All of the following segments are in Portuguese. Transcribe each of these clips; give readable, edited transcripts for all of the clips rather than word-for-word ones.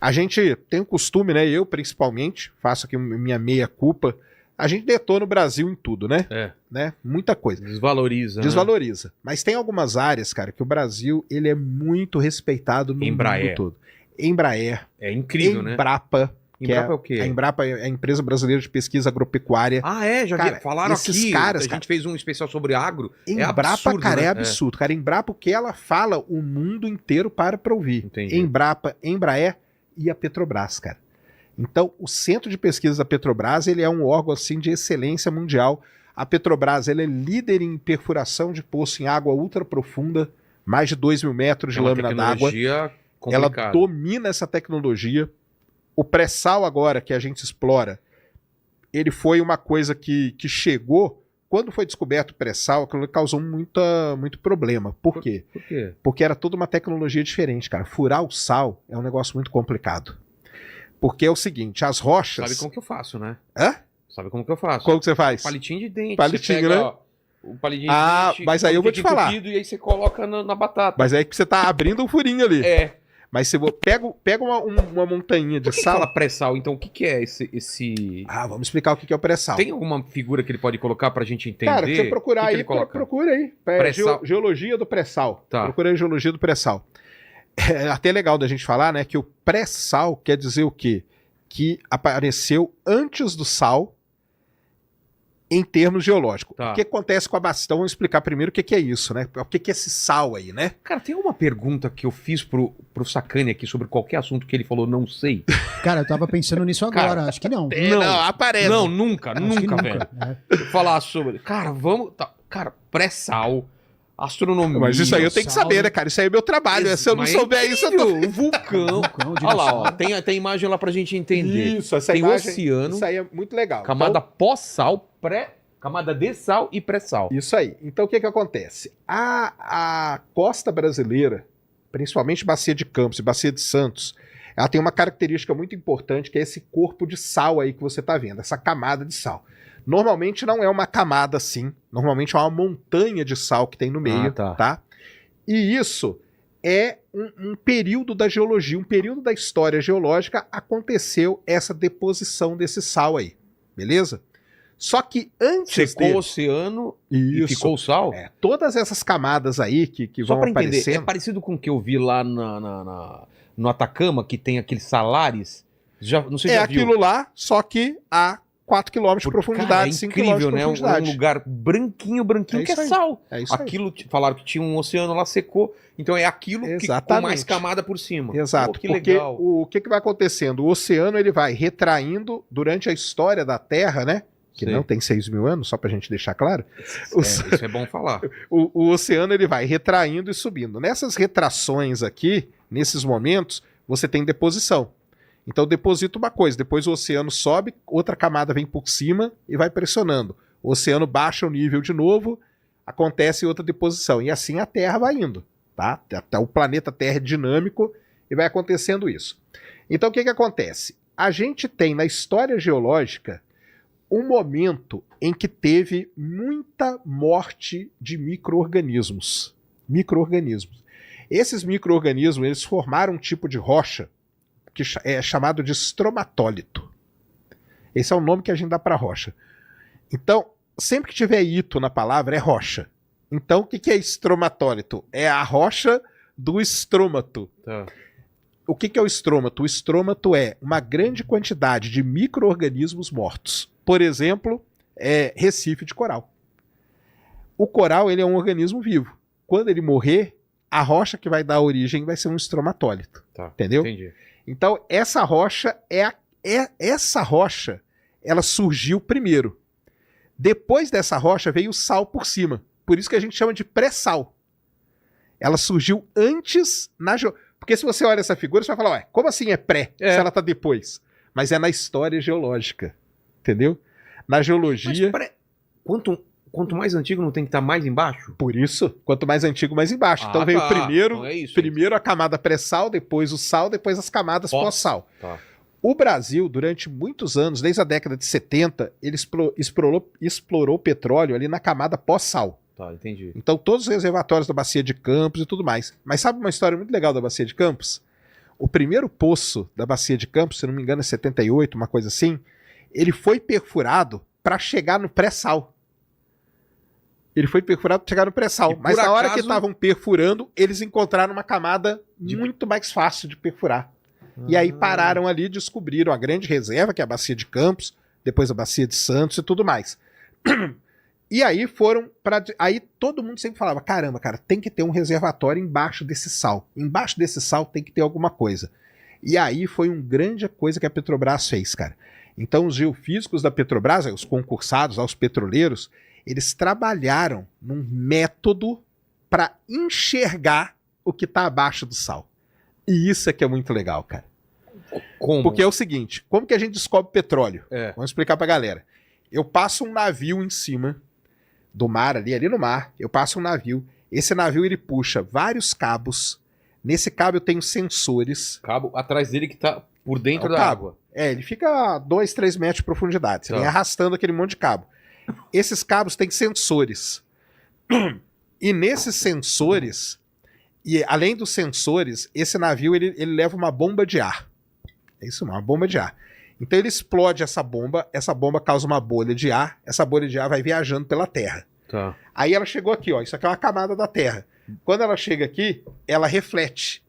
A gente tem o costume, né? Eu principalmente, faço aqui minha meia-culpa. A gente detona o Brasil em tudo, né? Né? Muita coisa. Desvaloriza. Desvaloriza. Né? Mas tem algumas áreas, cara, que o Brasil ele é muito respeitado no mundo todo. Embraer. É incrível, Embrapa, né? Embrapa é o quê? A Embrapa é a Empresa Brasileira de Pesquisa Agropecuária. Ah, é? Já vi. Falaram esses aqui. Caras, a gente fez um especial sobre agro. Embrapa, é absurdo, cara, né? é absurdo. Cara, Embrapa, o que ela fala, o mundo inteiro para ouvir. Entendi. Embrapa, Embraer e a Petrobras, cara. Então, o Centro de Pesquisa da Petrobras, ele é um órgão, assim, de excelência mundial. A Petrobras, ela é líder em perfuração de poço em água ultraprofunda, mais de 2.000 metros de lâmina d'água. Ela domina essa tecnologia. O pré-sal agora, que a gente explora, ele foi uma coisa que chegou... Quando foi descoberto o pré-sal, aquilo causou muito problema. Por quê? Por quê? Porque era toda uma tecnologia diferente, cara. Furar o sal é um negócio muito complicado. Porque é o seguinte, as rochas... Sabe como que eu faço, né? Hã? Sabe como que eu faço? Como que você faz? Palitinho de dente. Palitinho, pega, né? Ó, o palitinho de dente, mas aí eu vou te falar. E aí você coloca na batata. Mas aí que você tá abrindo um furinho ali. É. Mas você pega uma montanha de Por que sal... fala pré-sal? Então, o que é esse... vamos explicar o que é o pré-sal. Tem alguma figura que ele pode colocar pra gente entender? Cara, se você procurar aí, procura aí. Geologia do pré-sal. Tá. Procura aí geologia do pré-sal. É até legal da gente falar, né, que o pré-sal quer dizer o quê? Que apareceu antes do sal em termos geológicos. Tá. O que acontece com a bacia? Então vamos explicar primeiro o que é isso, né? O que é esse sal aí, né? Cara, tem uma pergunta que eu fiz pro Sacani aqui sobre qualquer assunto que ele falou não sei. Cara, eu tava pensando nisso agora, acho que não. Não, aparece. Não, nunca, Nunca, velho. É. Falar sobre... Cara, vamos... Cara, pré-sal, astronomia... Mas isso aí eu tenho que saber, né, cara? Isso aí é meu trabalho. Se eu não souber isso, eu tô... Vulcão. Olha lá, ó. Tem imagem lá pra gente entender. Isso, essa tem imagem... oceano. Isso aí é muito legal. Camada pós-sal, camada de sal e pré-sal. Isso aí. Então o que acontece? A costa brasileira, principalmente Bacia de Campos e Bacia de Santos, ela tem uma característica muito importante, que é esse corpo de sal aí que você está vendo, essa camada de sal. Normalmente não é uma camada assim, normalmente é uma montanha de sal que tem no meio, tá? E isso é um período da geologia, um período da história geológica, aconteceu essa deposição desse sal aí, beleza? Só que antes secou o oceano e ficou o sal? Todas essas camadas aí que vão aparecendo... Entender, é parecido com o que eu vi lá no Atacama, que tem aqueles salares? Não sei se já viu. Aquilo lá, só que a 4 km de profundidade, 5 km de profundidade. Né? Um lugar branquinho, que é sal. É isso aquilo, falaram que tinha um oceano lá, secou. Então é aquilo que com mais camada por cima. Exato. Pô, que porque legal. O que vai acontecendo? O oceano ele vai retraindo durante a história da Terra, né? Que não tem 6.000 anos, só pra gente deixar claro. Isso é bom falar. O oceano ele vai retraindo e subindo. Nessas retrações aqui, nesses momentos, você tem deposição. Então deposita uma coisa, depois o oceano sobe, outra camada vem por cima e vai pressionando. O oceano baixa o nível de novo, acontece outra deposição. E assim a Terra vai indo, tá? O planeta Terra é dinâmico e vai acontecendo isso. Então o que acontece? A gente tem na história geológica um momento em que teve muita morte de micro-organismos. Esses micro-organismos, eles formaram um tipo de rocha que é chamado de estromatólito. Esse é o nome que a gente dá para rocha. Então, sempre que tiver ito na palavra, é rocha. Então, o que é estromatólito? É a rocha do estrômato. Tá. O que é o estrômato? O estrômato é uma grande quantidade de micro-organismos mortos. Por exemplo, recife de coral. O coral ele é um organismo vivo. Quando ele morrer, a rocha que vai dar origem vai ser um estromatólito. Tá, entendeu? Entendi. Então, essa rocha ela surgiu primeiro. Depois dessa rocha veio o sal por cima. Por isso que a gente chama de pré-sal. Ela surgiu antes porque se você olha essa figura, você vai falar, ué, como assim é pré? Se ela está depois. Mas é na história geológica. Entendeu? Na geologia... Mas quanto mais antigo não tem que estar mais embaixo? Por isso, quanto mais antigo, mais embaixo. Então veio primeiro a camada pré-sal, depois o sal, depois as camadas pós-sal. Tá. O Brasil, durante muitos anos, desde a década de 70, ele explorou o petróleo ali na camada pós-sal. Tá, entendi. Então todos os reservatórios da Bacia de Campos e tudo mais. Mas sabe uma história muito legal da Bacia de Campos? O primeiro poço da Bacia de Campos, se não me engano é 78, uma coisa assim, ele foi perfurado para chegar no pré-sal. Ele foi perfurado para chegar no pré-sal. Mas na hora que estavam perfurando, eles encontraram uma camada muito mais fácil de perfurar. E aí pararam ali e descobriram a grande reserva, que é a Bacia de Campos, depois a Bacia de Santos e tudo mais. E aí foram para... Aí todo mundo sempre falava, caramba, cara, tem que ter um reservatório embaixo desse sal. Embaixo desse sal tem que ter alguma coisa. E aí foi uma grande coisa que a Petrobras fez, cara. Então os geofísicos da Petrobras, os concursados, os petroleiros, eles trabalharam num método para enxergar o que está abaixo do sal. E isso é que é muito legal, cara. Como? Porque é o seguinte, como que a gente descobre petróleo? É. Vamos explicar pra galera. Eu passo um navio em cima do mar, ali no mar, eu passo um navio. Esse navio, ele puxa vários cabos. Nesse cabo eu tenho sensores. Cabo atrás dele que tá por dentro da cabo. água. Ele fica a 2, 3 metros de profundidade. Você vem arrastando aquele monte de cabo. Esses cabos têm sensores. E nesses sensores, e além dos sensores, esse navio ele leva uma bomba de ar. É isso mesmo, uma bomba de ar. Então ele explode essa bomba causa uma bolha de ar, essa bolha de ar vai viajando pela Terra. Tá. Aí ela chegou aqui, ó, isso aqui é uma camada da Terra. Quando ela chega aqui, ela reflete.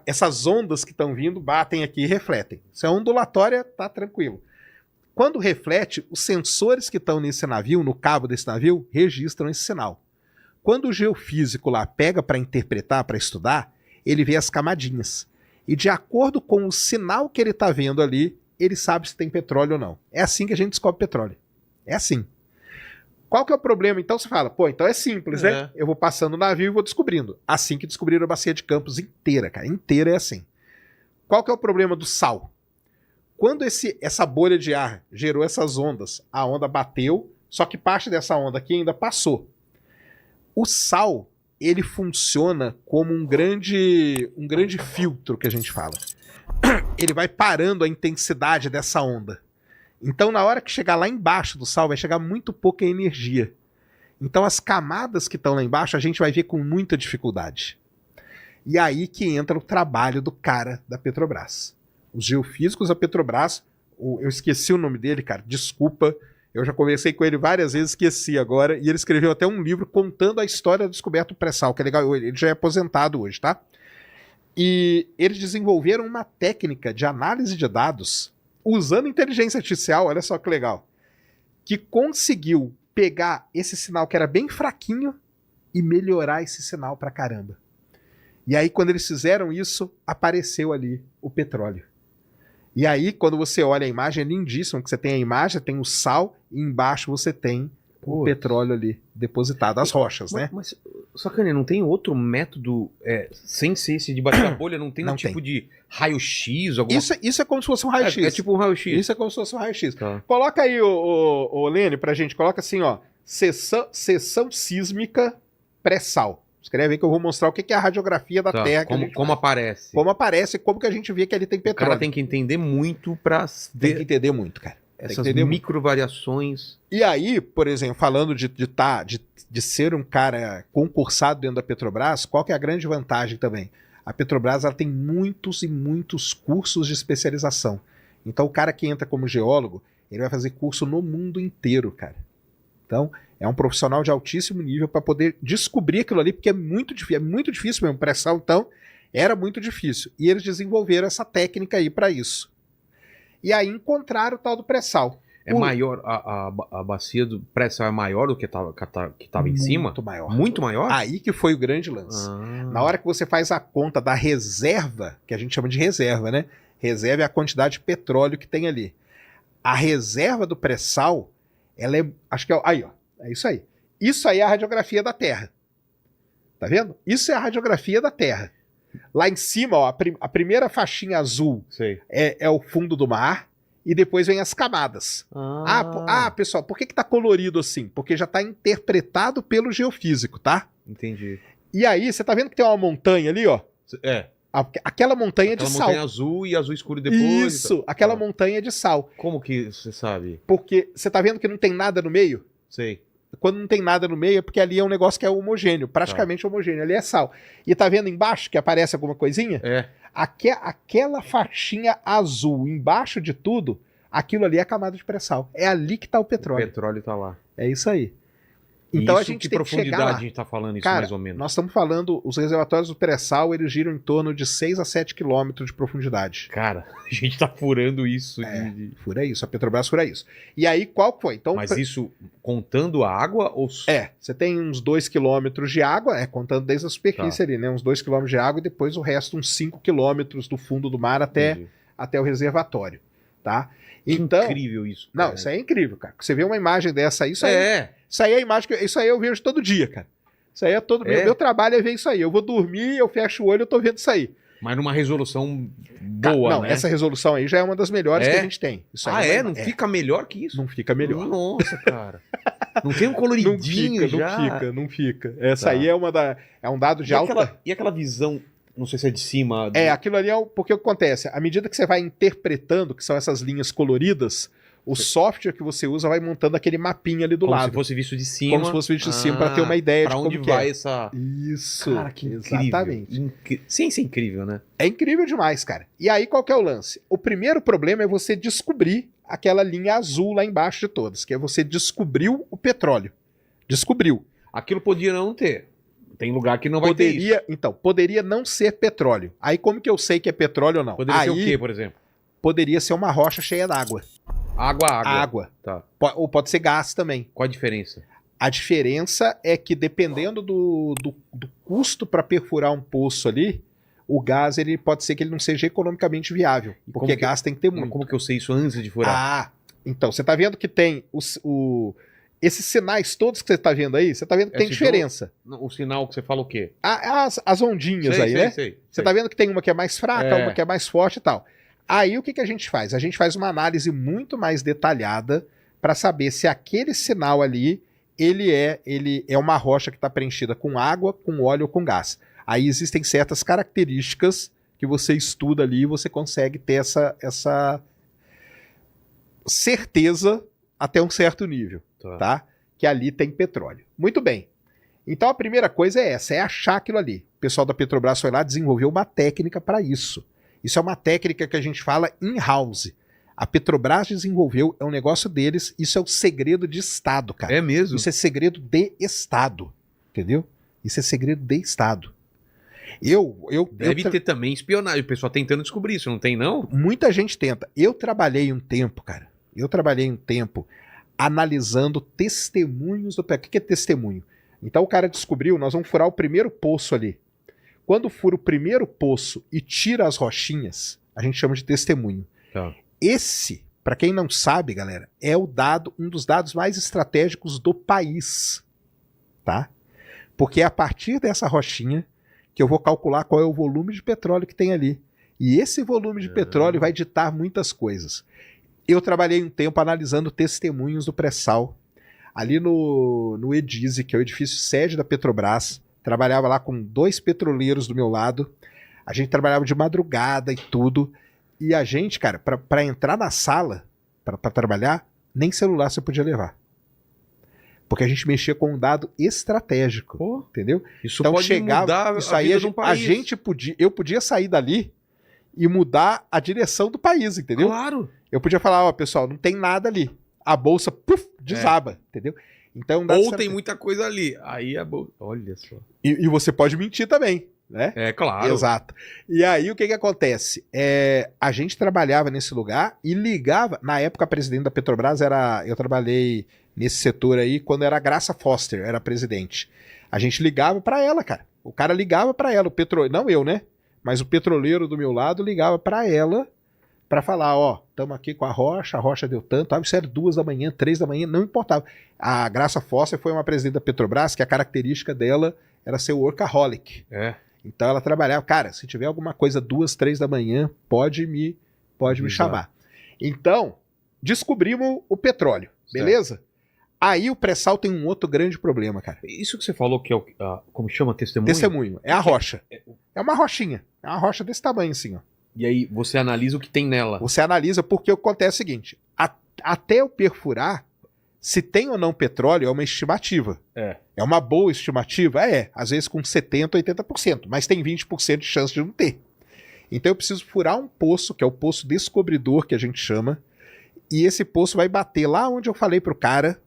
Essas ondas que estão vindo batem aqui e refletem. Se é ondulatória, tá tranquilo. Quando reflete, os sensores que estão nesse navio, no cabo desse navio, registram esse sinal. Quando o geofísico lá pega para interpretar, para estudar, ele vê as camadinhas. E de acordo com o sinal que ele está vendo ali, ele sabe se tem petróleo ou não. É assim que a gente descobre petróleo. É assim. Qual que é o problema? Então você fala, pô, então é simples, né? Eu vou passando o navio e vou descobrindo. Assim que descobriram a Bacia de Campos inteira, cara. Inteira é assim. Qual que é o problema do sal? Quando essa bolha de ar gerou essas ondas, a onda bateu, só que parte dessa onda aqui ainda passou. O sal, ele funciona como um grande filtro que a gente fala. Ele vai parando a intensidade dessa onda. Então, na hora que chegar lá embaixo do sal, vai chegar muito pouca energia. Então, as camadas que estão lá embaixo, a gente vai ver com muita dificuldade. E aí que entra o trabalho do cara da Petrobras. Os geofísicos da Petrobras, eu esqueci o nome dele, cara, desculpa, eu já conversei com ele várias vezes, esqueci agora, e ele escreveu até um livro contando a história da descoberta do pré-sal, que é legal, ele já é aposentado hoje, tá? E eles desenvolveram uma técnica de análise de dados, usando inteligência artificial, olha só que legal, que conseguiu pegar esse sinal que era bem fraquinho e melhorar esse sinal pra caramba. E aí, quando eles fizeram isso, apareceu ali o petróleo. E aí, quando você olha a imagem, é lindíssimo, que você tem a imagem, tem o sal, e embaixo você tem o petróleo ali, depositado, as rochas, né? Mas, Sacane, não tem outro método, sem ser esse de bater a bolha, não tem um tipo de raio-x? Alguma... Isso é como se fosse um raio-x. É tipo um raio-x. Isso é como se fosse um raio-x. Tá. Coloca aí, o Lene, pra gente, coloca assim, ó, seção sísmica pré-sal. Escreve aí que eu vou mostrar o que é a radiografia da Terra. Como aparece. Como aparece e como que a gente vê que ali tem petróleo. O cara tem que entender muito pra ver... Tem que entender muito, cara. Essas micro-variações. E aí, por exemplo, falando de ser um cara concursado dentro da Petrobras, qual que é a grande vantagem também? A Petrobras ela tem muitos e muitos cursos de especialização. Então o cara que entra como geólogo, ele vai fazer curso no mundo inteiro, cara. Então, é um profissional de altíssimo nível para poder descobrir aquilo ali, porque é muito difícil mesmo. Pré-sal, então, era muito difícil. E eles desenvolveram essa técnica aí para isso. E aí encontraram o tal do pré-sal. É maior, a bacia do pré-sal é maior do que estava em cima? Muito maior. Muito maior? Aí que foi o grande lance. Na hora que você faz a conta da reserva, que a gente chama de reserva, né? Reserva é a quantidade de petróleo que tem ali. A reserva do pré-sal, ela é, acho que é, aí ó, é isso aí. Isso aí é a radiografia da Terra. Tá vendo? Isso é a radiografia da Terra. Lá em cima, ó, a primeira faixinha azul é o fundo do mar e depois vem as camadas. Pessoal, por que tá colorido assim? Porque já tá interpretado pelo geofísico, tá? Entendi. E aí, você tá vendo que tem uma montanha ali, ó? Aquela montanha de sal. Montanha azul e azul escuro depois. Isso, aquela montanha de sal. Como que você sabe? Porque você tá vendo que não tem nada no meio? Sei. quando não tem nada no meio, é porque ali é um negócio que é homogêneo, praticamente homogêneo. Ali é sal. E tá vendo embaixo que aparece alguma coisinha? Aquela faixinha azul embaixo de tudo, aquilo ali é a camada de pré-sal. É ali que tá o petróleo. O petróleo tá lá. É isso aí. Então isso, a gente que tem que chegar lá. profundidade a gente tá falando isso, Cara, mais ou menos? nós estamos falando, os reservatórios do pré-sal, eles giram em torno de 6 a 7 quilômetros de profundidade. Cara, a gente tá furando isso. Fura isso, a Petrobras fura isso. E aí, qual foi? Então, mas isso contando a água ou... você tem uns 2 quilômetros de água, contando desde a superfície ali, né? Uns 2 quilômetros de água e depois o resto, uns 5 quilômetros do fundo do mar até o reservatório, tá? Então, incrível isso, cara. Não, isso aí é incrível, cara. Você vê uma imagem dessa aí, isso aí é a imagem isso aí eu vejo todo dia, cara. Isso aí é todo meu trabalho é ver isso aí. Eu vou dormir, eu fecho o olho, eu tô vendo isso aí. Mas numa resolução boa, não, né? Essa resolução aí já é uma das melhores que a gente tem. Isso aí não fica melhor que isso? Não fica melhor. Nossa, cara. Não tem um coloridinho já? Não fica. Essa aí é um dado de alta... E aquela visão... Não sei se é de cima... Aquilo ali porque o que acontece? À medida que você vai interpretando, que são essas linhas coloridas, o software que você usa vai montando aquele mapinha ali do lado. Como se fosse visto de cima. Como se fosse visto de cima, para ter uma ideia de como onde vai essa... Isso. Cara, que incrível. Exatamente. Ciência incrível, né? É incrível demais, cara. E aí, qual que é o lance? O primeiro problema é você descobrir aquela linha azul lá embaixo de todas, que é você descobriu o petróleo. Descobriu. Aquilo podia não ter. Tem lugar que não vai ter isso. Então, poderia não ser petróleo. Aí como que eu sei que é petróleo ou não? Poderia ser o quê, por exemplo? Poderia ser uma rocha cheia d'água. Água. Tá. Ou pode ser gás também. Qual a diferença? A diferença é que dependendo do custo para perfurar um poço ali, o gás ele pode ser que ele não seja economicamente viável. Porque gás tem que ter muito. Como que eu sei isso antes de furar? Então, você tá vendo que tem esses sinais todos que você tá vendo aí, você tá vendo que tem diferença. O sinal que você fala o quê? As ondinhas né? Você tá vendo que tem uma que é mais fraca, uma que é mais forte e tal. Aí o que a gente faz? A gente faz uma análise muito mais detalhada para saber se aquele sinal ali ele é uma rocha que está preenchida com água, com óleo ou com gás. Aí existem certas características que você estuda ali e você consegue ter essa certeza até um certo nível, tá? Que ali tem petróleo. Muito bem. Então a primeira coisa é essa, é achar aquilo ali. O pessoal da Petrobras foi lá e desenvolveu uma técnica para isso. Isso é uma técnica que a gente fala in-house. A Petrobras desenvolveu, é um negócio deles, isso é o segredo de Estado, cara. É mesmo? Isso é segredo de Estado, entendeu? Isso é segredo de Estado. Deve ter também espionagem, o pessoal tentando descobrir isso, não tem não? Muita gente tenta. Eu trabalhei um tempo, cara, analisando testemunhos do petróleo. O que é testemunho? Então o cara descobriu, nós vamos furar o primeiro poço ali. Quando fura o primeiro poço e tira as rochinhas, a gente chama de testemunho. Tá. Esse, para quem não sabe, galera, é um dos dados mais estratégicos do país, tá? Porque é a partir dessa rochinha que eu vou calcular qual é o volume de petróleo que tem ali. E esse volume de petróleo vai ditar muitas coisas. Eu trabalhei um tempo analisando testemunhos do pré-sal, ali no Edise, que é o edifício sede da Petrobras. Trabalhava lá com 2 petroleiros do meu lado. A gente trabalhava de madrugada e tudo. E a gente, cara, para entrar na sala, para trabalhar, nem celular você podia levar. Porque a gente mexia com um dado estratégico, entendeu? Isso então pode mudar isso aí de um país. Eu podia sair dali e mudar a direção do país, entendeu? Claro. Eu podia falar, pessoal, não tem nada ali. A bolsa, desaba, entendeu? Então, ou tem muita coisa ali. Aí a bolsa, olha só. E você pode mentir também, né? É, claro. Exato. E aí, o que acontece? A gente trabalhava nesse lugar e ligava... Na época, a presidente da Petrobras eu trabalhei nesse setor aí quando era a Graça Foster, era presidente. A gente ligava pra ela, cara. O cara ligava pra ela, não eu, né? Mas o petroleiro do meu lado ligava pra ela pra falar, estamos aqui com a rocha deu tanto, isso era 2 da manhã, 3 da manhã, não importava. A Graça Foster foi uma presidente da Petrobras que a característica dela era ser workaholic. Então ela trabalhava, cara, se tiver alguma coisa 2, 3 da manhã, pode me chamar. Então, descobrimos o petróleo, beleza? Aí o pré-sal tem um outro grande problema, cara. Isso que você falou que é como chama? Testemunho? Testemunho, é a rocha. É uma rochinha, é uma rocha desse tamanho assim, ó. E aí você analisa o que tem nela. Você analisa porque acontece o seguinte, até eu perfurar, Se tem ou não petróleo é uma estimativa. É uma boa estimativa? Às vezes com 70%, 80%, mas tem 20% de chance de não ter. Então eu preciso furar um poço, que é o poço descobridor, que a gente chama, e esse poço vai bater lá onde eu falei pro cara,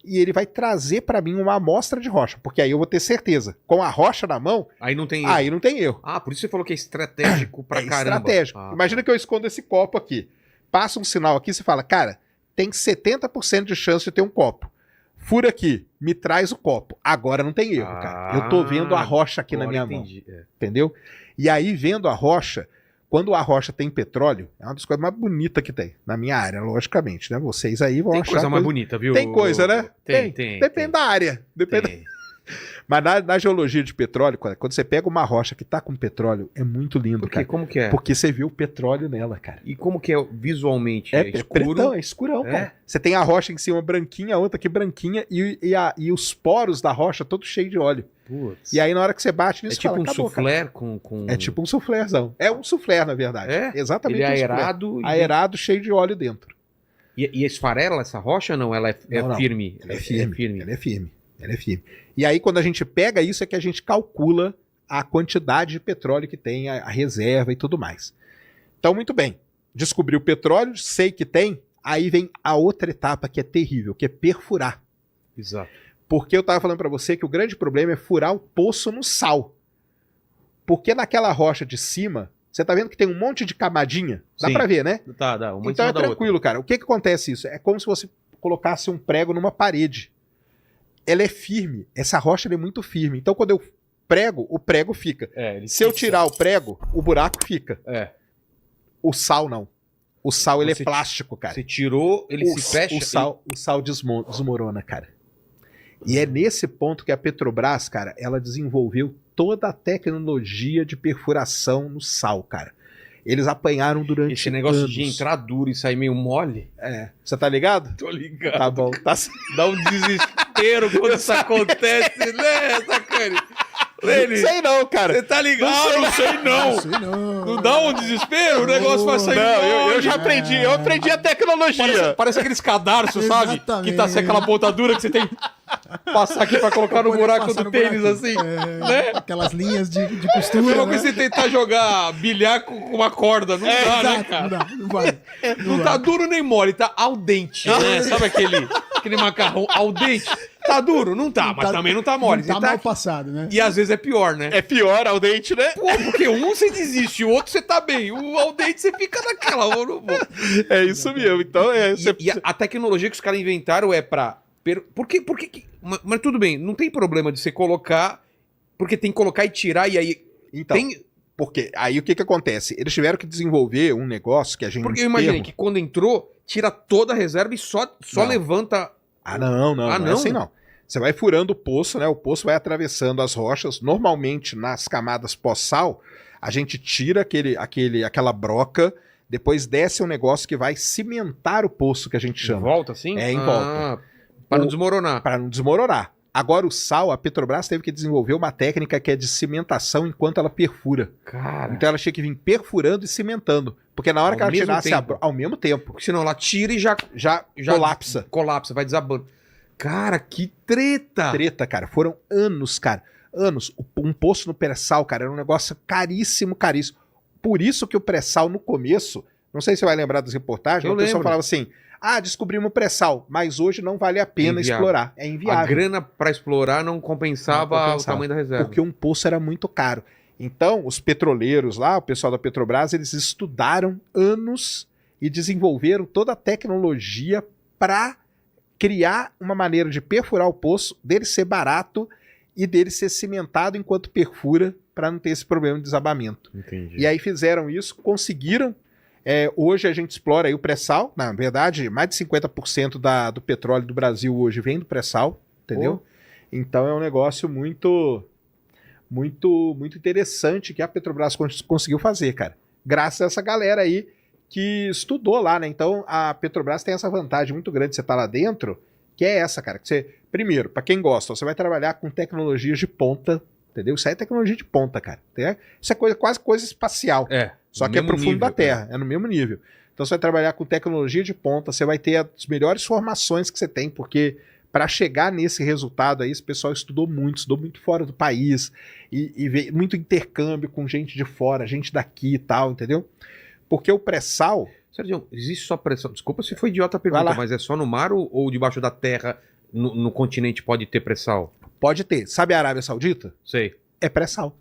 e ele vai trazer para mim uma amostra de rocha, porque aí eu vou ter certeza. Com a rocha na mão, aí não tem erro. Aí não tem erro. Por isso você falou que é estratégico pra caramba. Estratégico. Imagina que eu escondo esse copo aqui. Passa um sinal aqui, você fala, cara, tem 70% de chance de ter um copo. Fura aqui, me traz o copo. Agora não tem erro, cara. Eu tô vendo a rocha aqui na minha mão. Entendeu? E aí, vendo a rocha, quando a rocha tem petróleo, é uma das coisas mais bonitas que tem, na minha área, logicamente, né? Vocês aí vão achar... Tem coisa mais bonita, viu? Tem coisa, né? Tem. Depende da área. Mas na geologia de petróleo, quando você pega uma rocha que tá com petróleo, é muito lindo, Por quê? cara. Como que é? Porque você vê o petróleo nela, cara. E como que é visualmente? É escuro? Pretão, é escurão, cara. Você tem a rocha em cima branquinha, a outra aqui branquinha, e os poros da rocha todos cheios de óleo. Putz. E aí na hora que você bate nisso, tipo fala, um soufflé cara. com... É tipo um soufflézão. É um soufflé, na verdade. Exatamente. Ele é aerado. Aerado, cheio de óleo dentro. E esfarela essa rocha ou não? Ela não. Firme? Ela é firme. Ela é firme. E aí, quando a gente pega isso, é que a gente calcula a quantidade de petróleo que tem, a reserva e tudo mais. Então, muito bem. Descobri o petróleo, sei que tem, aí vem a outra etapa que é terrível, que é perfurar. Exato. Porque eu estava falando para você que o grande problema é furar o poço no sal. Porque naquela rocha de cima, você tá vendo que tem um monte de camadinha? Dá para ver, né? Dá. Uma então é tranquilo, cara. O que acontece isso? É como se você colocasse um prego numa parede. Ela é firme. Essa rocha é muito firme. Então, quando eu prego, o prego fica. Se eu tirar o prego, o buraco fica. O sal, não. O sal, ele é plástico, cara. Você tirou, ele se fecha? O sal desmorona, cara. E é nesse ponto que a Petrobras, cara, ela desenvolveu toda a tecnologia de perfuração no sal, cara. Eles apanharam durante esse negócio anos. de entrar duro e sair meio mole. Você tá ligado? Tô ligado. Tá bom. Dá um desespero quando isso acontece, né, Sacani? Não sei não, cara. Você tá ligado? Não sei não. Não dá um desespero? O negócio vai sair mole. Eu já aprendi. Eu aprendi a tecnologia. Parece aqueles cadarços, sabe? Que tá sem aquela pontadura que você tem que passar aqui pra colocar no buraco do tênis, assim. Né? Aquelas linhas de costura. Mesmo que você tentar jogar bilhar com uma corda. Não dá, né, cara? Não vai. Não tá duro nem mole, tá al dente, né? Sabe aquele macarrão al dente? Tá duro? Não tá, mas também não tá mole. Não tá mal passado, né? E às vezes é pior, né? É pior ao dente, né? Pô, porque um você desiste, o outro você tá bem. O ao dente você fica naquela. É isso mesmo. Então E a tecnologia que os caras inventaram é pra... Por que... Mas tudo bem, não tem problema de você colocar... Porque tem que colocar e tirar e aí... Então, porque aí o que acontece? Eles tiveram que desenvolver um negócio que a gente... Porque eu imaginei que quando entrou, tira toda a reserva e só levanta... Não é assim não. Você vai furando o poço, né? O poço vai atravessando as rochas. Normalmente, nas camadas pós-sal, a gente tira aquela broca, depois desce um negócio que vai cimentar o poço, que a gente chama. Em volta, assim? Em volta. Para não desmoronar. Para não desmoronar. Agora, o sal, a Petrobras teve que desenvolver uma técnica que é de cimentação enquanto ela perfura. Cara. Então ela tinha que vir perfurando e cimentando. Porque na hora que ela tirasse ao mesmo tempo. Porque senão ela tira e já colapsa. Colapsa, vai desabando. Cara, que treta! Treta, cara. Foram anos, cara. Anos. Um poço no pré-sal, cara, era um negócio caríssimo. Por isso que o pré-sal no começo, não sei se você vai lembrar das reportagens, o pessoal falava assim, descobrimos pré-sal, mas hoje não vale a pena explorar. É inviável. A grana para explorar não compensava o tamanho da reserva. Porque um poço era muito caro. Então, os petroleiros lá, o pessoal da Petrobras, eles estudaram anos e desenvolveram toda a tecnologia para criar uma maneira de perfurar o poço, dele ser barato e dele ser cimentado enquanto perfura, para não ter esse problema de desabamento. Entendi. E aí fizeram isso, conseguiram. Hoje a gente explora aí o pré-sal. Na verdade, mais de 50% do petróleo do Brasil hoje vem do pré-sal, entendeu? Então é um negócio muito, muito, muito interessante que a Petrobras conseguiu fazer, cara. Graças a essa galera aí que estudou lá, né? Então a Petrobras tem essa vantagem muito grande de você estar lá dentro, que é essa, cara. Que você, primeiro, para quem gosta, você vai trabalhar com tecnologias de ponta, entendeu? Isso aí é tecnologia de ponta, cara. Isso é quase coisa espacial. Só que é pro fundo da Terra, é no mesmo nível. Então você vai trabalhar com tecnologia de ponta, você vai ter as melhores formações que você tem, porque para chegar nesse resultado aí, esse pessoal estudou muito fora do país, e veio muito intercâmbio com gente de fora, gente daqui e tal, entendeu? Porque o pré-sal... Sérgio, existe só pressão? Desculpa se foi idiota a Vai pergunta, lá. mas é só no mar ou debaixo da terra, no continente pode ter pré-sal? Pode ter. Sabe a Arábia Saudita? Sei. É pré-sal.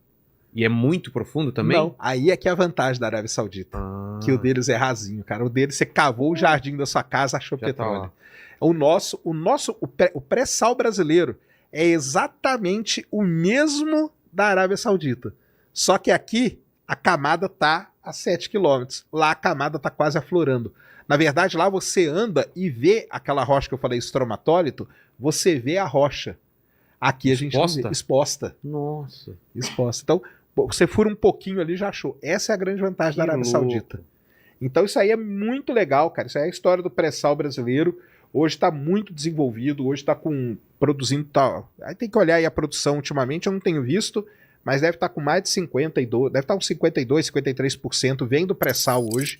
E é muito profundo também? Não. Aí é que é a vantagem da Arábia Saudita. Ah, Que o deles é rasinho, cara. O deles, você cavou o jardim da sua casa, achou já tá petróleo. lá. O pré-sal brasileiro é exatamente o mesmo da Arábia Saudita. Só que aqui a camada tá a 7 quilômetros. Lá a camada tá quase aflorando. Na verdade, lá você anda e vê aquela rocha que eu falei, estromatólito, você vê a rocha. Aqui a gente não vê. Exposta. Nossa. Exposta. Então, você fura um pouquinho ali, já achou. Essa é a grande vantagem da Arábia Saudita. Então isso aí é muito legal, cara. Isso aí é a história do pré-sal brasileiro. Hoje está muito desenvolvido, hoje está produzindo tal. Aí tem que olhar aí a produção ultimamente, eu não tenho visto, mas deve estar com mais de 52%, deve estar com 52%, 53% vem do pré-sal hoje.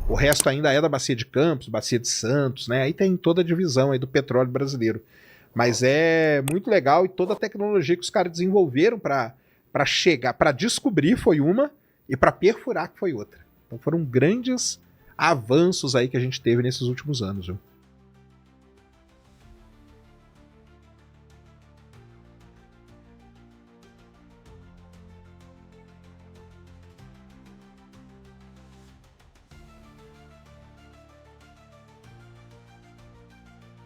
O resto ainda é da Bacia de Campos, Bacia de Santos, né? Aí tem toda a divisão aí do petróleo brasileiro. Mas é muito legal e toda a tecnologia que os caras desenvolveram para chegar, para descobrir foi uma e para perfurar que foi outra. Então foram grandes avanços aí que a gente teve nesses últimos anos, viu?